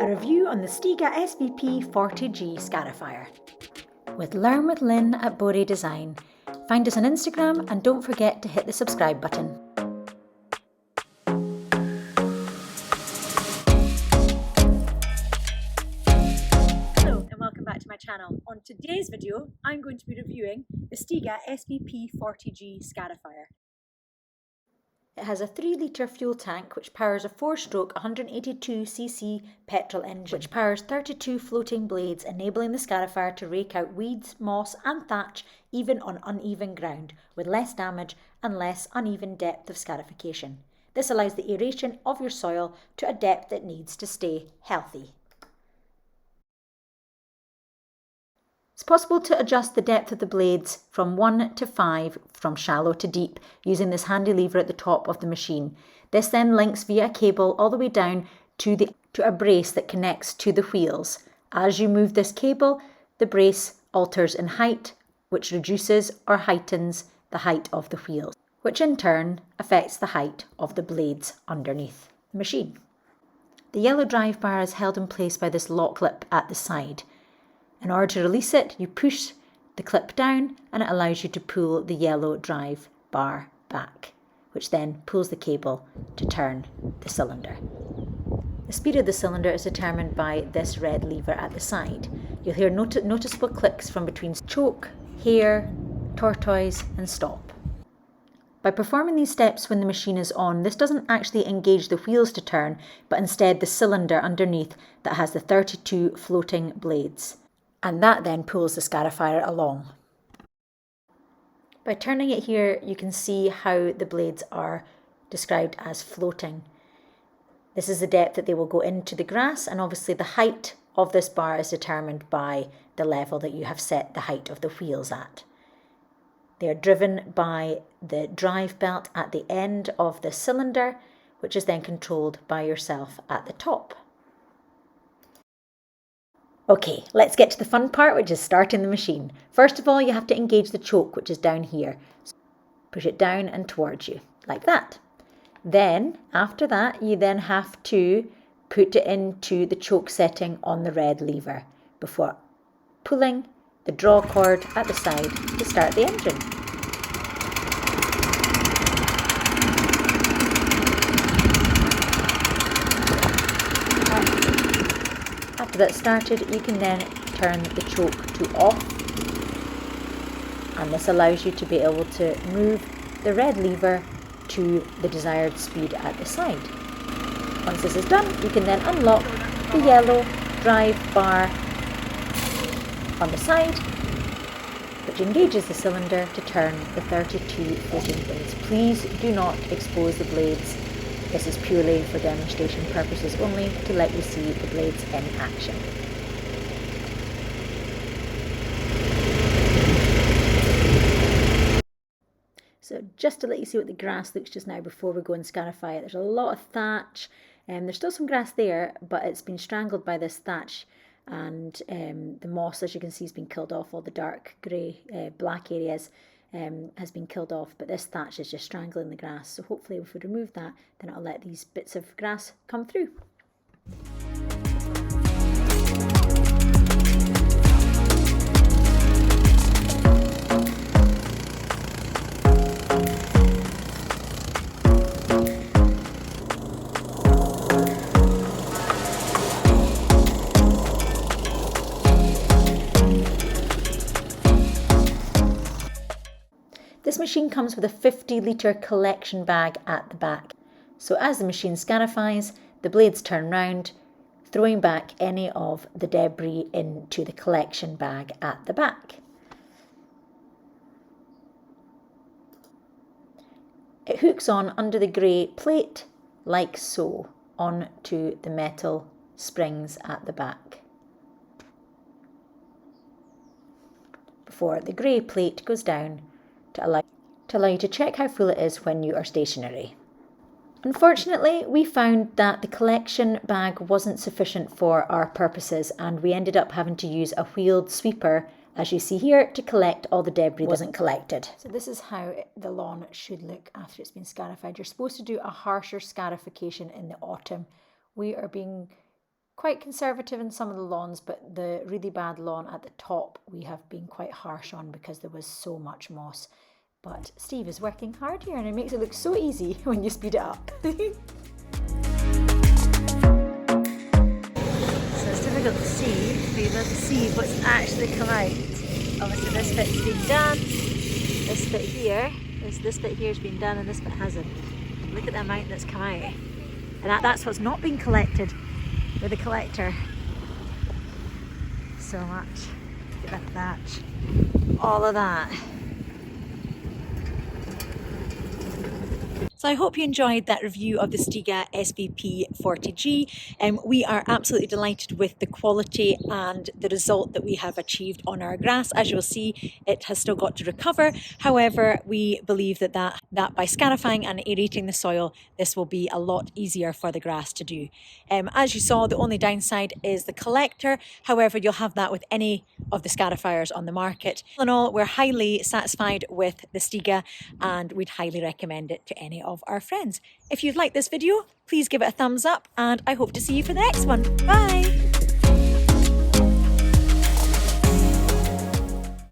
A review on the Stiga Svp 40G Scarifier. With Learn with Lynn at Bowray Design. Find us on Instagram and don't forget to hit the subscribe button. Hello and welcome back to my channel. On today's video, I'm going to be reviewing the Stiga Svp 40G Scarifier. It has a 3-litre fuel tank which powers a 4-stroke 182cc petrol engine, which powers 32 floating blades, enabling the scarifier to rake out weeds, moss and thatch even on uneven ground, with less damage and less uneven depth of scarification. This allows the aeration of your soil to a depth it needs to stay healthy. It's possible to adjust the depth of the blades from 1 to 5 from shallow to deep using this handy lever at the top of the machine. This then links via a cable all the way down to a brace that connects to the wheels. As you move this cable, the brace alters in height, which reduces or heightens the height of the wheels, which in turn affects the height of the blades underneath the machine. The yellow drive bar is held in place by this lock clip at the side. In order to release it, you push the clip down and it allows you to pull the yellow drive bar back, which then pulls the cable to turn the cylinder. The speed of the cylinder is determined by this red lever at the side. You'll hear noticeable clicks from between choke, hair, tortoise and stop. By performing these steps when the machine is on, this doesn't actually engage the wheels to turn, but instead the cylinder underneath that has the 32 floating blades. And that then pulls the scarifier along. By turning it here, you can see how the blades are described as floating. This is the depth that they will go into the grass, and obviously the height of this bar is determined by the level that you have set the height of the wheels at. They are driven by the drive belt at the end of the cylinder, which is then controlled by yourself at the top. Okay, let's get to the fun part, which is starting the machine. First of all, you have to engage the choke, which is down here. So push it down and towards you, like that. Then, after that, you then have to put it into the choke setting on the red lever before pulling the draw cord at the side to start the engine. After that's started, you can then turn the choke to off, and this allows you to be able to move the red lever to the desired speed at the side. Once this is done, you can then unlock the yellow drive bar on the side, which engages the cylinder to turn the 32 floating blades. Please do not expose the blades. This is purely for demonstration purposes only, to let you see the blades in action. So just to let you see what the grass looks just now before we go and scarify it, there's a lot of thatch, and there's still some grass there, but it's been strangled by this thatch, and the moss, as you can see, has been killed off. All the dark grey, black areas has been killed off, but this thatch is just strangling the grass. So hopefully if we remove that, then it'll let these bits of grass come through. This machine comes with a 50-litre collection bag at the back. So as the machine scarifies, the blades turn round, throwing back any of the debris into the collection bag at the back. It hooks on under the grey plate, like so, onto the metal springs at the back, before the grey plate goes down to allow you to check how full it is when you are stationary. Unfortunately, we found that the collection bag wasn't sufficient for our purposes, and we ended up having to use a wheeled sweeper, as you see here, to collect all the debris that wasn't collected. So this is how the lawn should look after it's been scarified. You're supposed to do a harsher scarification in the autumn. We are being quite conservative in some of the lawns, but the really bad lawn at the top we have been quite harsh on because there was so much moss. But Steve is working hard here and it makes it look so easy when you speed it up. So it's difficult to see, but you'll be able to see what's actually come out. Obviously this bit's been done, this bit here, this bit here has been done and this bit hasn't. Look at the amount that's come out. And that's what's not been collected with the collector. So much. Look at that. All of that. So I hope you enjoyed that review of the Stiga Svp 40G. We are absolutely delighted with the quality and the result that we have achieved on our grass. As you'll see, it has still got to recover. However, we believe that by scarifying and aerating the soil, this will be a lot easier for the grass to do. As you saw, the only downside is the collector. However, you'll have that with any of the scarifiers on the market. All in all, we're highly satisfied with the Stiga and we'd highly recommend it to any of our friends. If you've liked this video, please give it a thumbs up and I hope to see you for the next one. Bye!